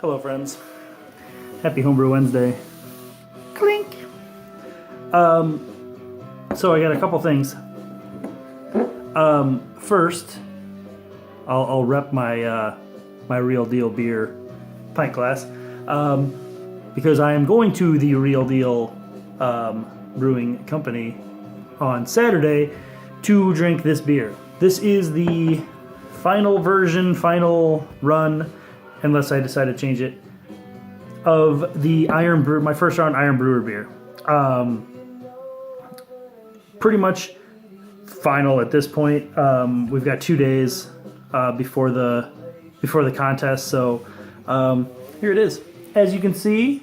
Hello friends. Happy Homebrew Wednesday. Clink! So I got a couple things. First, I'll rep my my Real Deal beer pint glass because I am going to the Real Deal Brewing Company on Saturday to drink this beer. This is the final version, final run, unless I decide to change it, of the Iron Brew, my first round Iron Brewer beer. Pretty much final at this point. We've got 2 days before the contest, so here it is. As you can see,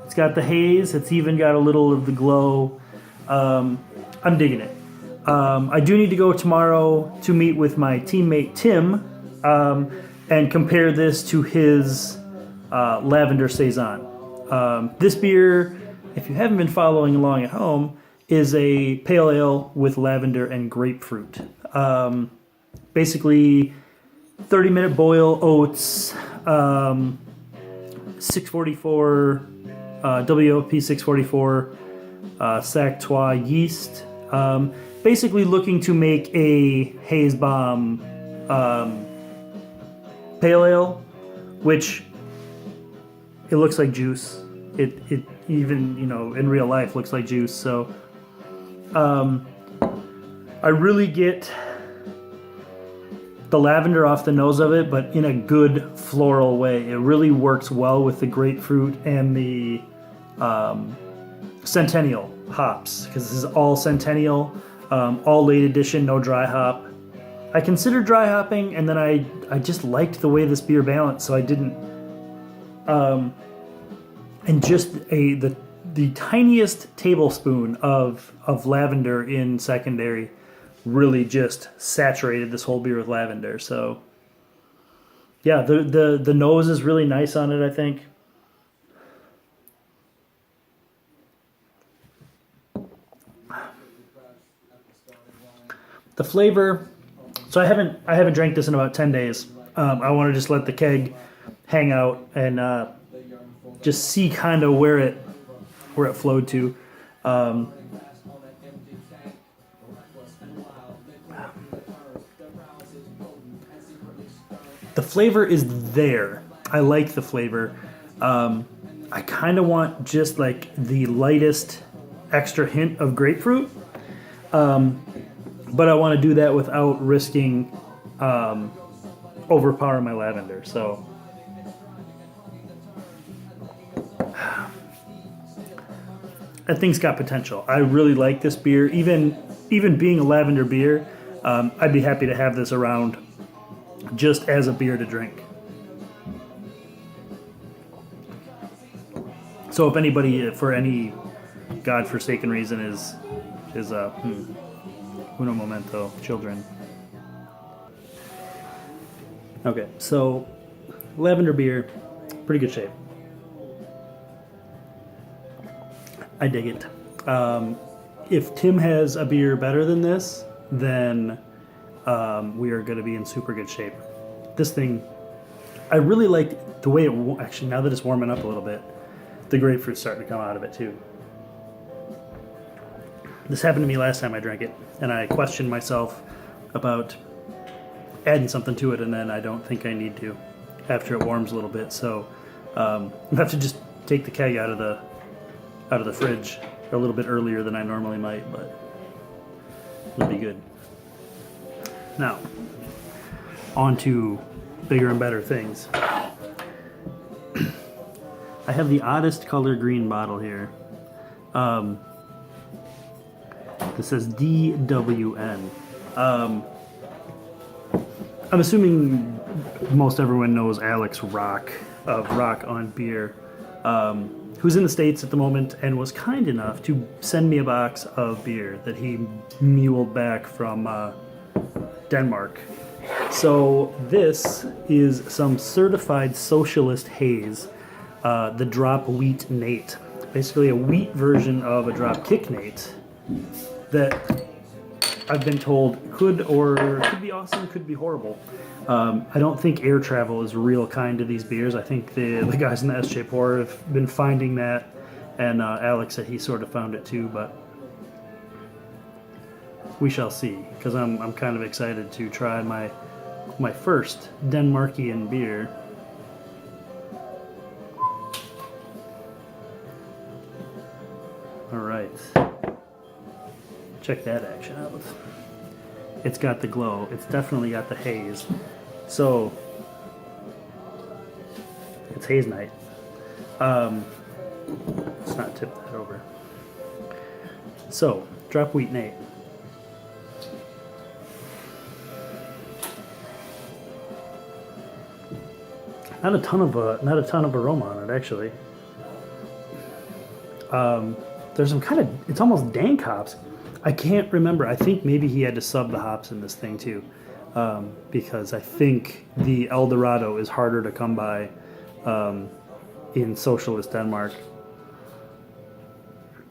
it's got the haze. It's even got a little of the glow. I'm digging it. I do need to go tomorrow to meet with my teammate Tim and compare this to his Lavender Saison. This beer, if you haven't been following along at home, is a pale ale with lavender and grapefruit. Basically, 30-minute boil, oats, 644, WOP 644, Sac Trois yeast. Basically looking to make a Haze Bomb pale ale, which it looks like juice. It even, you know, in real life looks like juice. So I really get the lavender off the nose of it, but in a good floral way. It really works well with the grapefruit and the Centennial hops, because this is all Centennial, all late edition, no dry hop. I considered dry hopping, and then I just liked the way this beer balanced, so I didn't. And just the tiniest tablespoon of lavender in secondary really just saturated this whole beer with lavender. So yeah, the nose is really nice on it, I think. The flavor, so I haven't drank this in about 10 days. I want to just let the keg hang out and just see kind of where it flowed to. The flavor is there. I like the flavor. I kind of want just like the lightest extra hint of grapefruit. But I want to do that without risking overpowering my lavender. So that thing's got potential. I really like this beer. Even being a lavender beer, I'd be happy to have this around just as a beer to drink. So if anybody, for any godforsaken reason, is uno momento, children. Okay, so lavender beer, pretty good shape. I dig it. If Tim has a beer better than this, then we are going to be in super good shape. This thing, I really like the way it, actually now that it's warming up a little bit, the grapefruit's starting to come out of it too. This happened to me last time I drank it, and I questioned myself about adding something to it, and then I don't think I need to after it warms a little bit. So I have to just take the keg out of the fridge a little bit earlier than I normally might, but it'll be good. Now, on to bigger and better things. I have the oddest color green bottle here. This says DWN. I'm assuming most everyone knows Alex Rock of Rock on Beer, who's in the States at the moment and was kind enough to send me a box of beer that he muled back from Denmark. So this is some certified Socialist Haze, the Drop Wheat Nate. Basically a wheat version of a Drop Kick Nate that I've been told could be awesome, could be horrible. I don't think air travel is real kind to these beers. I think the guys in the SJ Pour have been finding that, and Alex said he sort of found it too, but we shall see, because I'm kind of excited to try my first Denmarkian beer. All right, check that action out. It's got the glow. It's definitely got the haze. So it's haze night. Let's not tip that over. So drop wheat Nate. Not a ton of aroma on it, actually. There's some kind of, it's almost dank hops. I can't remember. I think maybe he had to sub the hops in this thing too, because I think the El Dorado is harder to come by in Socialist Denmark.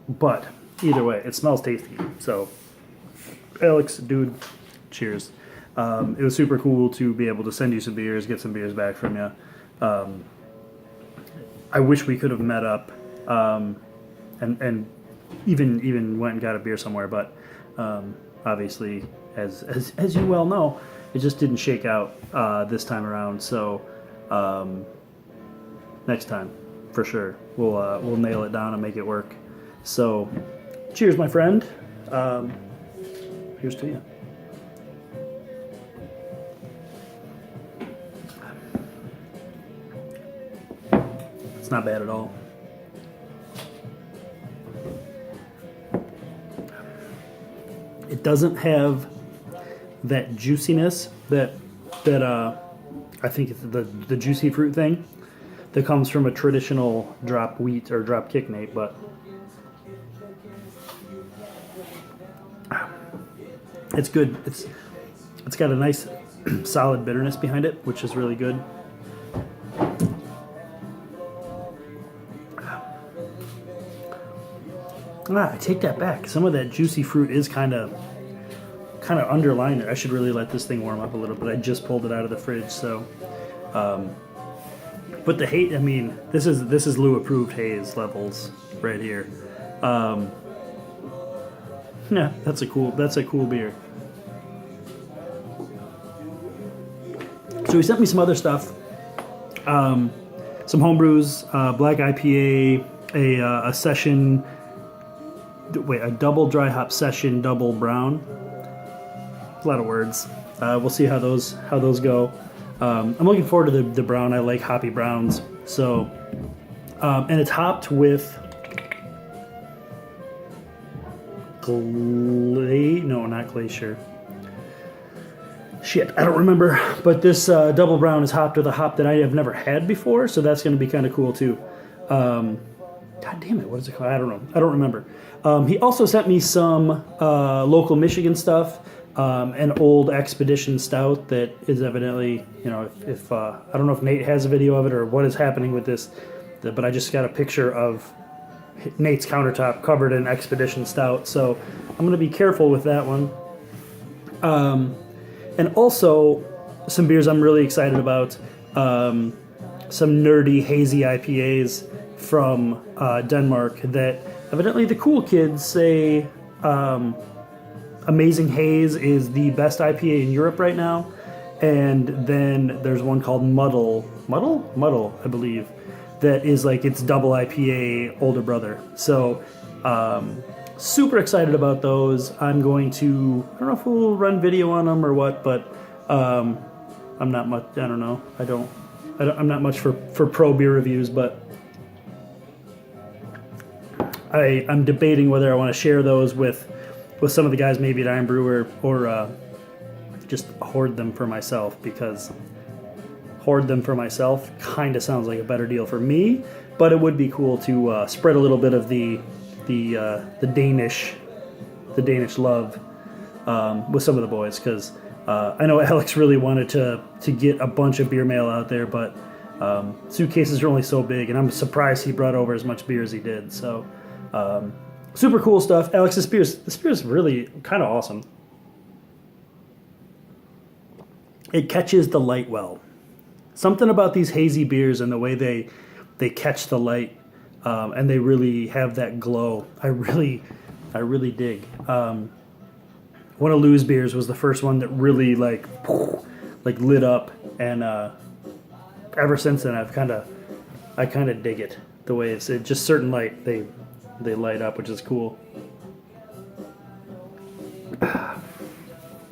But either way, it smells tasty. So, Alex, dude, cheers. It was super cool to be able to send you some beers, get some beers back from you. I wish we could have met up and even went and got a beer somewhere, but obviously, as you well know, it just didn't shake out this time around. So next time, for sure, we'll nail it down and make it work. So, cheers, my friend. Here's to you. It's not bad at all. It doesn't have that juiciness that I think it's the juicy fruit thing that comes from a traditional drop wheat or drop kick Nate, but it's good. It's got a nice solid bitterness behind it, which is really good. I take that back. Some of that juicy fruit is kind of underlined there. I should really let this thing warm up a little bit. I just pulled it out of the fridge, so. But the haze, I mean, this is Lou approved haze levels right here. Yeah, that's a cool beer. So he sent me some other stuff, some homebrews, black IPA, a session. Wait, a double dry hop session, double brown. A lot of words. We'll see how those go. I'm looking forward to the brown. I like hoppy browns. So, and it's hopped with not glacier. Shit, I don't remember. But this double brown is hopped with a hop that I have never had before. So that's going to be kind of cool too. God damn it, what is it called? I don't know. I don't remember. He also sent me some local Michigan stuff, an old Expedition Stout that is evidently, if I don't know if Nate has a video of it or what is happening with this, but I just got a picture of Nate's countertop covered in Expedition Stout, so I'm going to be careful with that one. And also, some beers I'm really excited about, some nerdy hazy IPAs from Denmark that evidently the cool kids say Amazing Haze is the best IPA in Europe right now, and then there's one called Muddle, I believe, that is like its double IPA older brother. So super excited about those. I'm going to, I don't know if we'll run video on them or what, but I'm not much, I don't know. I'm not much for pro beer reviews, but I'm debating whether I want to share those with some of the guys maybe at Iron Brewer or just hoard them for myself, because hoard them for myself kind of sounds like a better deal for me, but it would be cool to spread a little bit of the Danish love with some of the boys, because I know Alex really wanted to get a bunch of beer mail out there, but suitcases are only so big, and I'm surprised he brought over as much beer as he did. So super cool stuff. Alex, this beer is really kind of awesome. it catches the light well. Something about these hazy beers and the way they catch the light, and they really have that glow. I really dig. One of Lou's beers was the first one that really like lit up, and ever since then I kind of dig it. The way it's just certain light they light up, which is cool.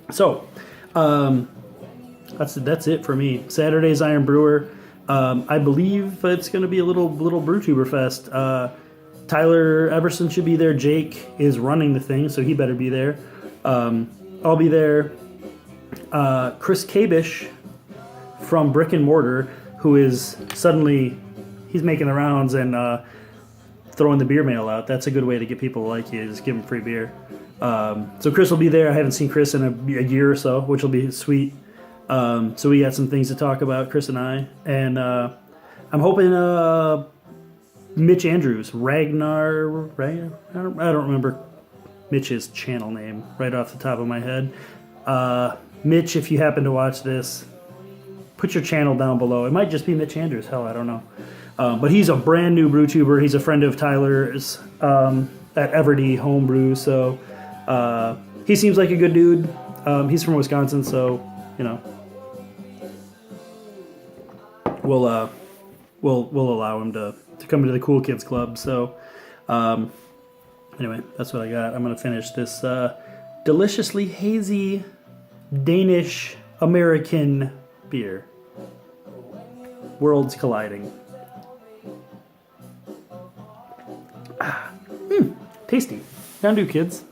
So, that's it for me. Saturday's Iron Brewer. I believe it's going to be a little Brewtuber fest. Tyler Everson should be there. Jake is running the thing, so he better be there. I'll be there. Chris Kabish from Brick and Mortar, who is suddenly he's making the rounds and throwing the beer mail out. That's a good way to get people to like you. Just give them free beer. So Chris will be there. I haven't seen Chris in a year or so, which will be sweet. So we got some things to talk about, Chris and I. And I'm hoping Mitch Andrews, Ragnar, right? I don't remember Mitch's channel name right off the top of my head. Mitch, if you happen to watch this, put your channel down below. It might just be Mitch Andrews. Hell, I don't know. But he's a brand new Brewtuber. He's a friend of Tyler's at Everdy Homebrew. So he seems like a good dude. He's from Wisconsin, so you know we'll allow him to come into the Cool Kids Club. So anyway, that's what I got. I'm gonna finish this deliciously hazy Danish American beer. Worlds colliding. Tasty. Down do, kids.